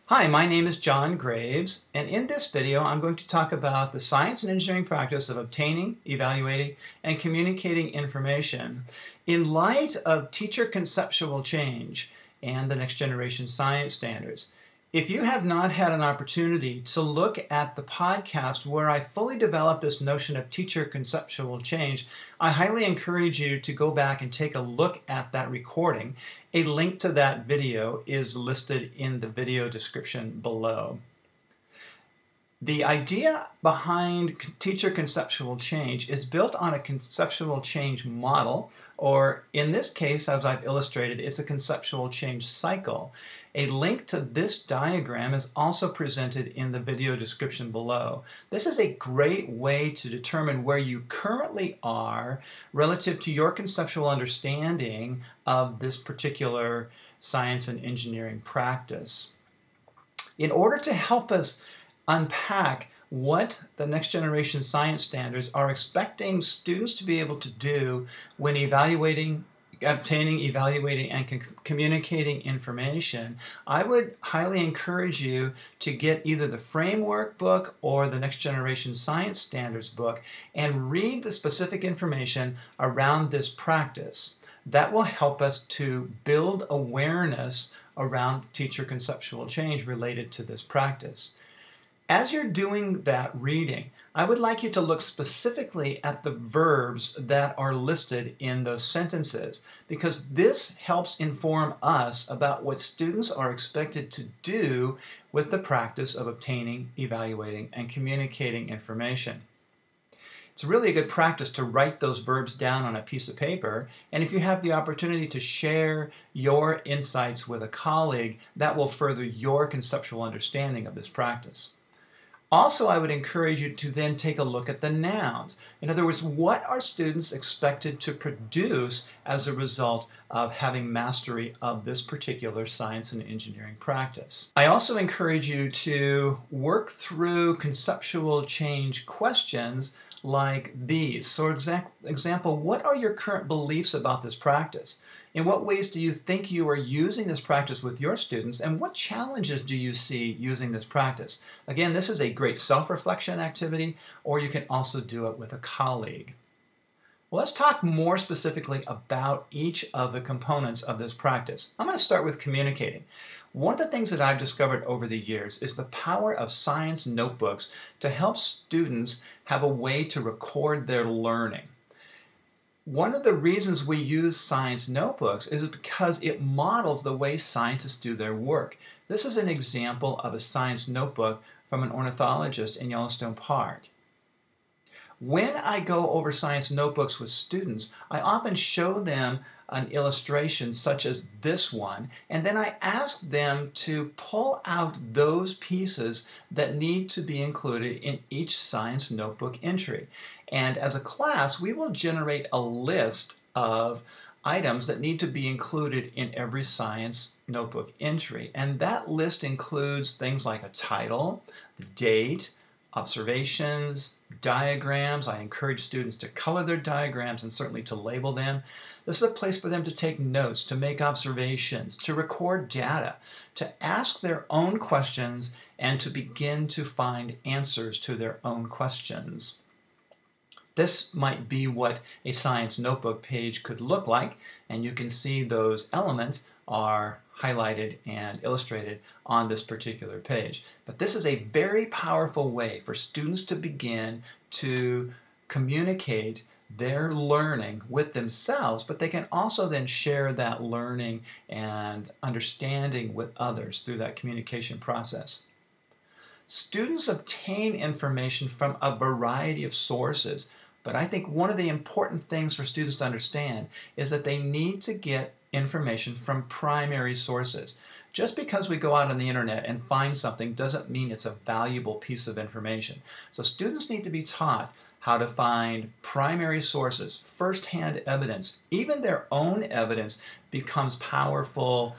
Hi, my name is John Graves, and in this video I'm going to talk about the science and engineering practice of obtaining, evaluating, and communicating information in light of teacher conceptual change and the next generation science standards. If you have not had an opportunity to look at the podcast where I fully developed this notion of teacher conceptual change, I highly encourage you to go back and take a look at that recording. A link to that video is listed in the video description below. The idea behind teacher conceptual change is built on a conceptual change model, or in this case, as I've illustrated, it's a conceptual change cycle. A link to this diagram is also presented in the video description below. This is a great way to determine where you currently are relative to your conceptual understanding of this particular science and engineering practice. In order to help us unpack what the next generation science standards are expecting students to be able to do when obtaining, evaluating, and communicating information, I would highly encourage you to get either the framework book or the next generation science standards book and read the specific information around this practice. That will help us to build awareness around teacher conceptual change related to this practice. As you're doing that reading, I would like you to look specifically at the verbs that are listed in those sentences, because this helps inform us about what students are expected to do with the practice of obtaining, evaluating, and communicating information. It's really a good practice to write those verbs down on a piece of paper, and if you have the opportunity to share your insights with a colleague, that will further your conceptual understanding of this practice. Also, I would encourage you to then take a look at the nouns. In other words, what are students expected to produce as a result of having mastery of this particular science and engineering practice? I also encourage you to work through conceptual change questions like these. So, example, what are your current beliefs about this practice? In what ways do you think you are using this practice with your students, and what challenges do you see using this practice? Again, this is a great self-reflection activity, or you can also do it with a colleague. Well, let's talk more specifically about each of the components of this practice. I'm going to start with communicating. One of the things that I've discovered over the years is the power of science notebooks to help students have a way to record their learning. One of the reasons we use science notebooks is because it models the way scientists do their work. This is an example of a science notebook from an ornithologist in Yellowstone Park. When I go over science notebooks with students, I often show them an illustration such as this one, and then I ask them to pull out those pieces that need to be included in each science notebook entry. And as a class, we will generate a list of items that need to be included in every science notebook entry. And that list includes things like a title, the date, observations, diagrams. I encourage students to color their diagrams and certainly to label them. This is a place for them to take notes, to make observations, to record data, to ask their own questions, and to begin to find answers to their own questions. This might be what a science notebook page could look like, and you can see those elements are highlighted and illustrated on this particular page. But this is a very powerful way for students to begin to communicate their learning with themselves, but they can also then share that learning and understanding with others through that communication process. Students obtain information from a variety of sources, but I think one of the important things for students to understand is that they need to get information from primary sources. Just because we go out on the internet and find something doesn't mean it's a valuable piece of information. So students need to be taught how to find primary sources, first-hand evidence. Even their own evidence becomes powerful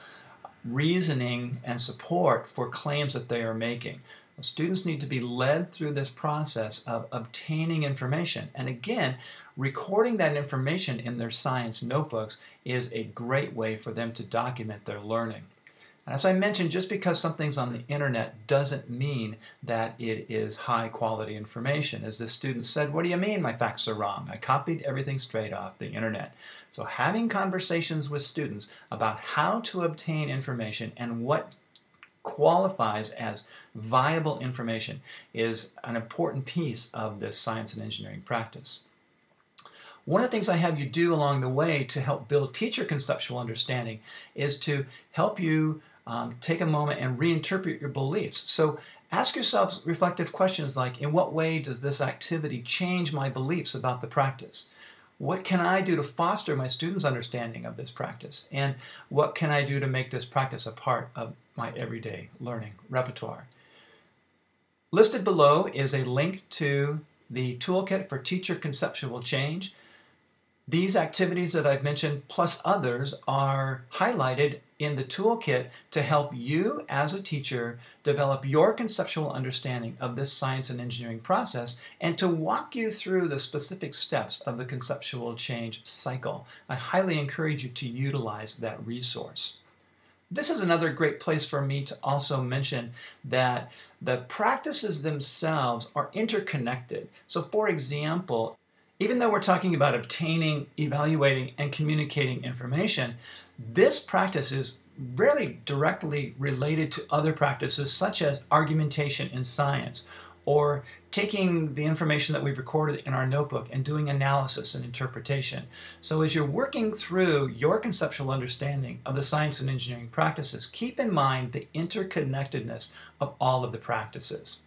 reasoning and support for claims that they are making. Students need to be led through this process of obtaining information. And again, recording that information in their science notebooks is a great way for them to document their learning. And as I mentioned, just because something's on the internet doesn't mean that it is high quality information. As this student said, "What do you mean my facts are wrong? I copied everything straight off the internet." So having conversations with students about how to obtain information and what qualifies as viable information is an important piece of this science and engineering practice. One of the things I have you do along the way to help build teacher conceptual understanding is to help you take a moment and reinterpret your beliefs. So ask yourself reflective questions like, in what way does this activity change my beliefs about the practice? What can I do to foster my students' understanding of this practice? And what can I do to make this practice a part of my everyday learning repertoire? Listed below is a link to the toolkit for teacher conceptual change. These activities that I've mentioned, plus others, are highlighted in the toolkit to help you as a teacher develop your conceptual understanding of this science and engineering process and to walk you through the specific steps of the conceptual change cycle. I highly encourage you to utilize that resource. This is another great place for me to also mention that the practices themselves are interconnected. So for example, even though we're talking about obtaining, evaluating, and communicating information, this practice is really directly related to other practices such as argumentation in science, or taking the information that we've recorded in our notebook and doing analysis and interpretation. So as you're working through your conceptual understanding of the science and engineering practices, keep in mind the interconnectedness of all of the practices.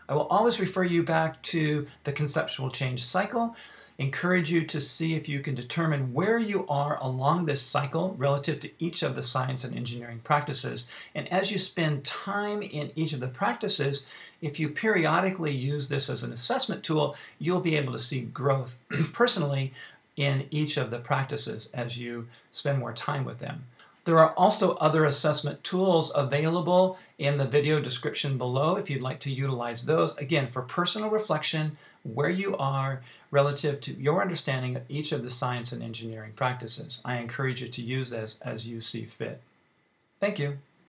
I will always refer you back to the conceptual change cycle, encourage you to see if you can determine where you are along this cycle relative to each of the science and engineering practices. And as you spend time in each of the practices, if you periodically use this as an assessment tool, you'll be able to see growth personally in each of the practices as you spend more time with them. There are also other assessment tools available in the video description below if you'd like to utilize those, again, for personal reflection, where you are relative to your understanding of each of the science and engineering practices. I encourage you to use this as you see fit. Thank you.